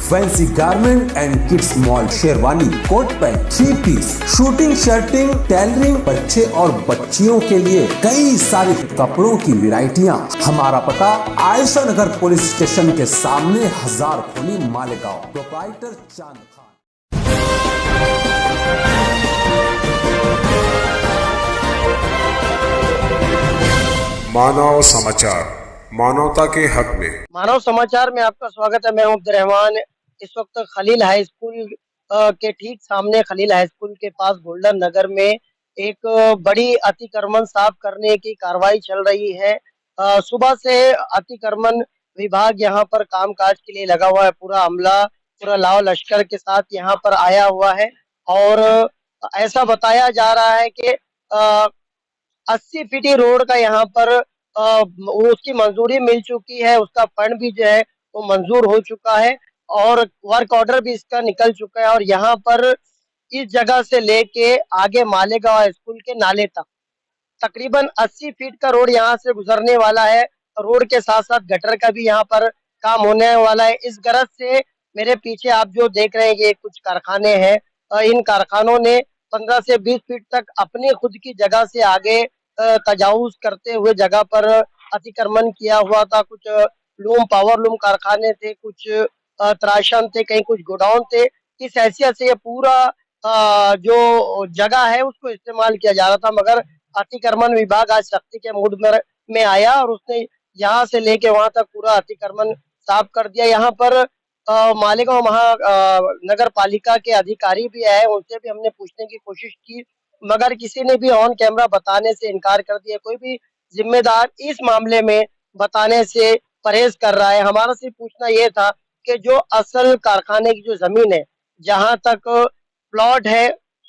Fancy garment and kids mall, sherwani, coat pant, 3 piece, suiting, shirting, tailoring, बच्चे और बच्चियों के लिए कई सारे कपड़ों की वैरायटियां। हमारा पता आयशा नगर पुलिस स्टेशन के सामने, हजार खोली, मालेगांव। प्रोप्राइटर चांद खान। मानव समाचार, मानवता के हक में। मानव समाचार में आपका स्वागत है। मैं हूं अब्दुल रहमान। इस वक्त खलील हाई स्कूल के ठीक सामने, खलील हाई स्कूल के पास गोल्डन नगर में एक बड़ी अतिक्रमण साफ करने की कार्रवाई चल रही है। सुबह से अतिक्रमण विभाग यहां पर कामकाज के लिए लगा हुआ है। पूरा अमला, पूरा लाव लश्कर के साथ यहां पर आया हुआ है और ऐसा बताया जा रहा है कि 80 फीटी रोड का यहाँ पर उसकी मंजूरी मिल चुकी है। उसका फंड भी जो है वो मंजूर हो चुका है और वर्क ऑर्डर भी इसका निकल चुका है। और यहाँ पर इस जगह से लेके आगे मालेगांव स्कूल के नाले तक तकरीबन 80 फीट का रोड यहाँ से गुजरने वाला है। रोड के साथ साथ गटर का भी यहाँ पर काम होने वाला है। इस गरज से मेरे पीछे आप जो देख रहे हैं ये कुछ कारखाने हैं। इन कारखानों ने 15 से 20 फीट तक अपनी खुद की जगह से आगे तजावुज करते हुए जगह पर अतिक्रमण किया हुआ था। कुछ लूम, पावर लूम कारखाने थे, कुछ त्राशन थे, कहीं कुछ गोडाउन थे। इस हैसियत से ये पूरा जो जगह है उसको इस्तेमाल किया जा रहा था, मगर अतिक्रमण विभाग आज सख्ती के मूड में आया और उसने यहाँ से लेके वहां तक पूरा अतिक्रमण साफ कर दिया। यहाँ पर मालेगांव नगर पालिका के अधिकारी भी आए, उनसे भी हमने पूछने की कोशिश की, मगर किसी ने भी ऑन कैमरा बताने से इनकार कर दिया। कोई भी जिम्मेदार इस मामले में बताने से परहेज कर रहा है। हमारा सिर्फ पूछना ये था कि जो असल कारखाने की जो जमीन है, जहां तक प्लॉट है,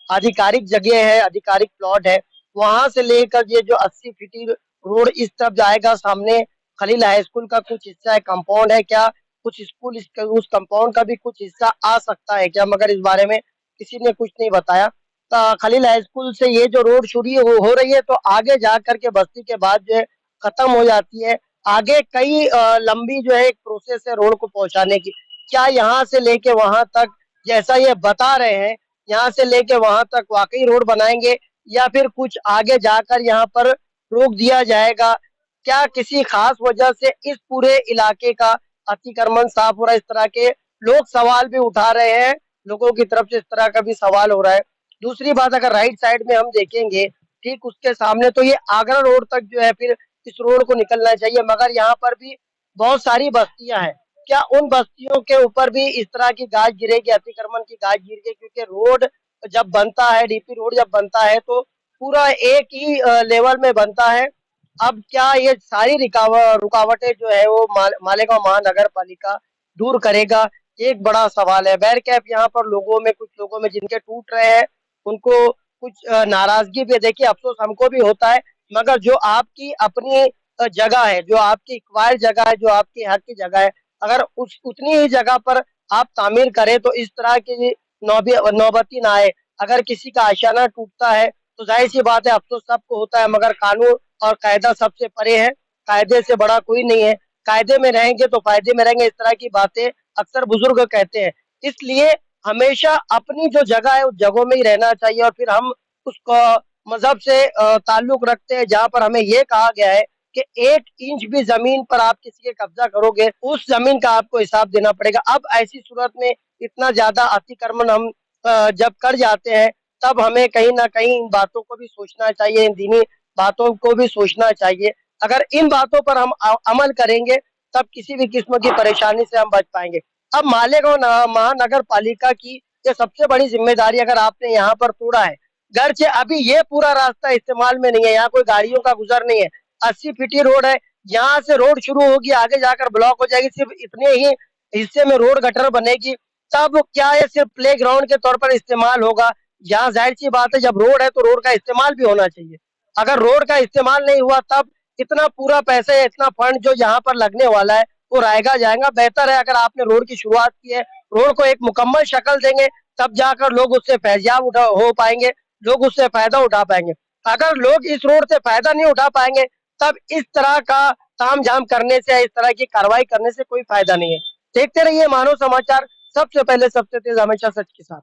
आधिकारिक जगह है, आधिकारिक प्लॉट है, वहां से लेकर ये जो 80 फीटी रोड इस तरफ जाएगा, सामने खलील हाई स्कूल का कुछ हिस्सा है, कंपाउंड है क्या, कुछ स्कूल उस कंपाउंड का भी कुछ हिस्सा आ सकता है क्या, मगर इस बारे में किसी ने कुछ नहीं बताया। खलील हाई स्कूल से ये जो रोड शुरू हो रही है तो आगे जाकर के बस्ती के बाद जो है खत्म हो जाती है। आगे कई लंबी जो है एक प्रोसेस है रोड को पहुंचाने की। क्या यहाँ से लेके वहां तक, जैसा ये बता रहे हैं, यहाँ से लेके वहां तक वाकई रोड बनाएंगे या फिर कुछ आगे जाकर यहाँ पर रोक दिया जाएगा? क्या किसी खास वजह से इस पूरे इलाके का अतिक्रमण साफ हो रहा है? इस तरह के लोग सवाल भी उठा रहे हैं, लोगों की तरफ से इस तरह का भी सवाल हो रहा है। दूसरी बात, अगर राइट साइड में हम देखेंगे ठीक उसके सामने, तो ये आगरा रोड तक जो है फिर इस रोड को निकलना चाहिए, मगर यहाँ पर भी बहुत सारी बस्तियां हैं। क्या उन बस्तियों के ऊपर भी इस तरह की गाज गिरेगी, अतिक्रमण की गाज गिरेगी? क्योंकि रोड जब बनता है, डीपी रोड जब बनता है तो पूरा एक ही लेवल में बनता है। अब क्या ये सारी रुकावटें जो है वो मालेगांव महानगर पालिका दूर करेगा? एक बड़ा सवाल है। बैर कैप यहाँ पर लोगों में, कुछ लोगों में जिनके टूट रहे हैं, उनको कुछ नाराजगी भी, देखिए अफसोस हमको भी होता है, मगर जो आपकी अपनी जगह है, जो आपकी एक्वायर्ड जगह है, जो आपकी हक की जगह है, अगर उतनी ही जगह पर आप तामीर करें तो इस तरह की नौबती ना आए। अगर किसी का आशियाना टूटता है तो जाहिर सी बात है अफसोस सबको होता है, मगर कानून और कायदा सबसे परे है, कायदे से बड़ा कोई नहीं है। कायदे में रहेंगे तो फायदे में रहेंगे, इस तरह की बातें अक्सर बुजुर्ग कहते हैं। इसलिए हमेशा अपनी जो जगह है उस जगहों में ही रहना चाहिए। और फिर हम उसको मजहब से ताल्लुक रखते हैं, जहाँ पर हमें ये कहा गया है कि 1 इंच भी जमीन पर आप किसी के कब्जा करोगे, उस जमीन का आपको हिसाब देना पड़ेगा। अब ऐसी सूरत में इतना ज्यादा अतिक्रमण हम जब कर जाते हैं, तब हमें कहीं ना कहीं इन बातों को भी सोचना चाहिए, इन दीनी बातों को भी सोचना चाहिए। अगर इन बातों पर हम अमल करेंगे तब किसी भी किस्म की परेशानी से हम बच पाएंगे। अब मालेगांव महानगर पालिका की ये सबसे बड़ी जिम्मेदारी, अगर आपने यहाँ पर तोड़ा है, घर से अभी ये पूरा रास्ता इस्तेमाल में नहीं है, यहाँ कोई गाड़ियों का गुजर नहीं है, 80 फीटी रोड है, यहाँ से रोड शुरू होगी, आगे जाकर ब्लॉक हो जाएगी, सिर्फ इतने ही हिस्से में रोड गटर बनेगी। तब क्या ये सिर्फ प्ले ग्राउंड के तौर पर इस्तेमाल होगा? यहाँ जाहिर सी बात है जब रोड है तो रोड का इस्तेमाल भी होना चाहिए। अगर रोड का इस्तेमाल नहीं हुआ तब इतना पूरा पैसे, इतना फंड जो यहाँ पर लगने वाला है वो रहेगा जाएगा। बेहतर है अगर आपने रोड की शुरुआत की है, रोड को एक मुकम्मल शक्ल देंगे, तब जाकर लोग उससे फैजियाब हो पाएंगे, लोग उससे फायदा उठा पाएंगे। अगर लोग इस रोड से फायदा नहीं उठा पाएंगे तब इस तरह का ताम झाम करने से, इस तरह की कार्रवाई करने से कोई फायदा नहीं है। देखते रहिए मानव समाचार, सबसे पहले सबसे तेज हमेशा सच के साथ।